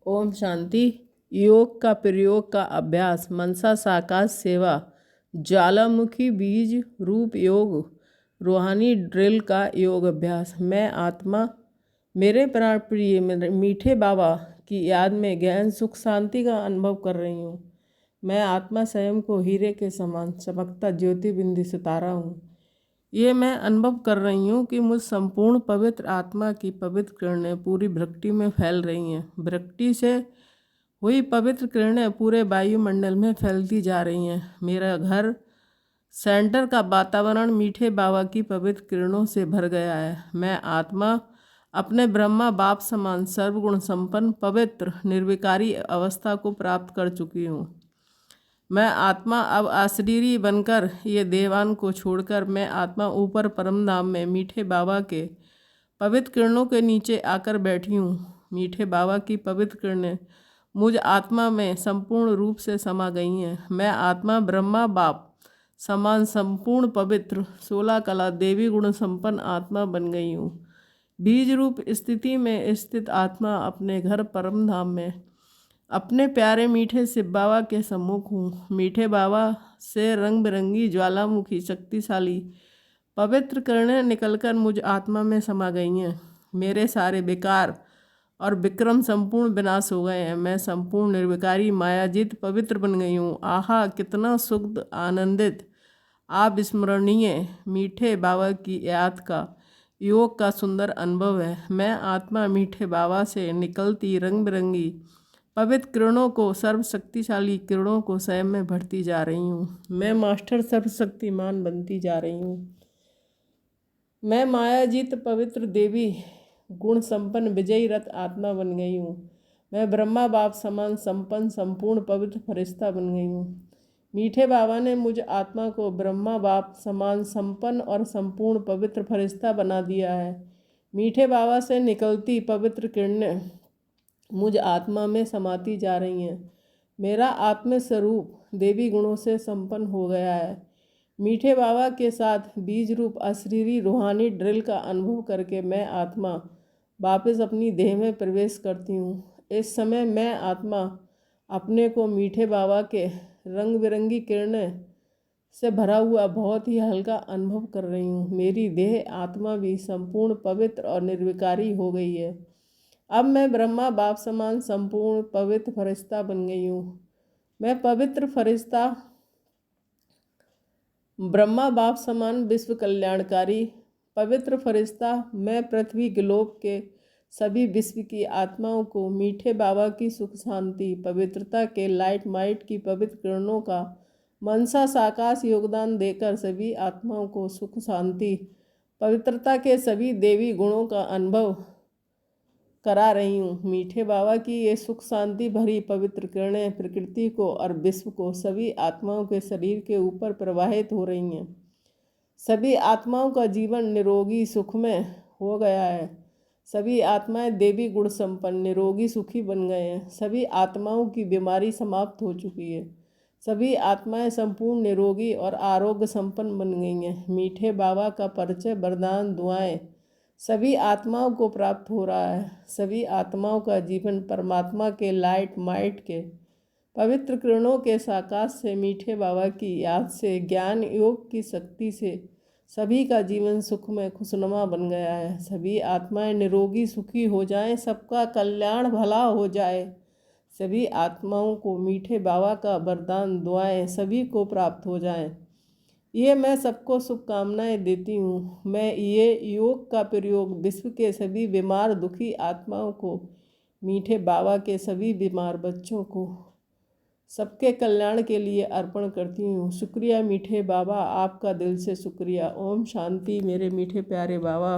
ओम शांति। योग का प्रयोग का अभ्यास, मनसा साकार सेवा, ज्वालामुखी बीज रूप योग, रूहानी ड्रिल का योग अभ्यास। मैं आत्मा मेरे प्राण प्रिय मीठे बाबा की याद में गहन सुख शांति का अनुभव कर रही हूँ। मैं आत्मा स्वयं को हीरे के समान चमकता ज्योति बिंदु सितारा हूँ। ये मैं अनुभव कर रही हूँ कि मुझ संपूर्ण पवित्र आत्मा की पवित्र किरणें पूरी भ्रक्टी में फैल रही हैं। भ्रक्टी से हुई पवित्र किरणें पूरे वायुमंडल में फैलती जा रही हैं। मेरा घर सेंटर का वातावरण मीठे बाबा की पवित्र किरणों से भर गया है। मैं आत्मा अपने ब्रह्मा बाप समान सर्वगुण संपन्न पवित्र निर्विकारी अवस्था को प्राप्त कर चुकी हूँ। मैं आत्मा अब अशरीरी बनकर ये देवान को छोड़कर मैं आत्मा ऊपर परम धाम में मीठे बाबा के पवित्र किरणों के नीचे आकर बैठी हूँ। मीठे बाबा की पवित्र किरणें मुझ आत्मा में संपूर्ण रूप से समा गई हैं। मैं आत्मा ब्रह्मा बाप समान संपूर्ण पवित्र 16 कला देवी गुण संपन्न आत्मा बन गई हूँ। बीज रूप स्थिति में स्थित आत्मा अपने घर परम धाम में अपने प्यारे मीठे शिव बाबा के सम्मुख हूँ। मीठे बाबा से रंग बिरंगी ज्वालामुखी शक्तिशाली पवित्र किरणें निकलकर मुझ आत्मा में समा गई हैं। मेरे सारे विकार और विक्रम संपूर्ण विनाश हो गए हैं। मैं संपूर्ण निर्विकारी मायाजित पवित्र बन गई हूँ। आहा, कितना सुख आनंदित अविस्मरणीय मीठे बाबा की याद का योग का सुंदर अनुभव है। मैं आत्मा मीठे बाबा से निकलती रंग बिरंगी पवित्र किरणों को सर्वशक्तिशाली किरणों को स्वयं में भरती जा रही हूँ। मैं मास्टर सर्वशक्तिमान बनती जा रही हूँ। मैं मायाजीत पवित्र देवी गुण संपन्न विजयी रथ आत्मा बन गई हूँ। मैं ब्रह्मा बाप समान संपन्न संपूर्ण पवित्र फरिश्ता बन गई हूँ। मीठे बाबा ने मुझ आत्मा को ब्रह्मा बाप समान संपन्न और संपूर्ण पवित्र फरिश्ता बना दिया है। मीठे बाबा से निकलती पवित्र किरणें मुझ आत्मा में समाती जा रही हैं। मेरा आत्म स्वरूप देवी गुणों से संपन्न हो गया है। मीठे बाबा के साथ बीज रूप अशरीरी रूहानी ड्रिल का अनुभव करके मैं आत्मा वापस अपनी देह में प्रवेश करती हूँ। इस समय मैं आत्मा अपने को मीठे बाबा के रंग बिरंगी किरणें से भरा हुआ बहुत ही हल्का अनुभव कर रही हूँ। मेरी देह आत्मा भी संपूर्ण पवित्र और निर्विकारी हो गई है। अब मैं ब्रह्मा बाप समान संपूर्ण पवित्र फरिश्ता बन गई हूँ। मैं पवित्र फरिश्ता ब्रह्मा बाप समान विश्व कल्याणकारी पवित्र फरिश्ता मैं पृथ्वी ग्लोब के सभी विश्व की आत्माओं को मीठे बाबा की सुख शांति पवित्रता के लाइट माइट की पवित्र किरणों का मनसा साकाश योगदान देकर सभी आत्माओं को सुख शांति पवित्रता के सभी देवी गुणों का अनुभव करा रही हूँ। मीठे बाबा की ये सुख शांति भरी पवित्र किरणें प्रकृति को और विश्व को सभी आत्माओं के शरीर के ऊपर प्रवाहित हो रही हैं। सभी आत्माओं का जीवन निरोगी सुखमय हो गया है। सभी आत्माएं देवी गुण संपन्न निरोगी सुखी बन गए हैं। सभी आत्माओं की बीमारी समाप्त हो चुकी है। सभी आत्माएं संपूर्ण निरोगी और आरोग्य संपन्न बन गई हैं। मीठे बाबा का परिचय वरदान दुआएं सभी आत्माओं को प्राप्त हो रहा है। सभी आत्माओं का जीवन परमात्मा के लाइट माइट के पवित्र किरणों के साकाश से मीठे बाबा की याद से ज्ञान योग की शक्ति से सभी का जीवन सुखमय खुशनुमा बन गया है। सभी आत्माएं निरोगी सुखी हो जाएं, सबका कल्याण भला हो जाए। सभी आत्माओं को मीठे बाबा का वरदान दुआएं सभी को प्राप्त हो जाएं। ये मैं सबको शुभकामनाएं देती हूँ। मैं ये योग का प्रयोग विश्व के सभी बीमार दुखी आत्माओं को मीठे बाबा के सभी बीमार बच्चों को सबके कल्याण के लिए अर्पण करती हूँ। शुक्रिया मीठे बाबा, आपका दिल से शुक्रिया। ओम शांति मेरे मीठे प्यारे बाबा।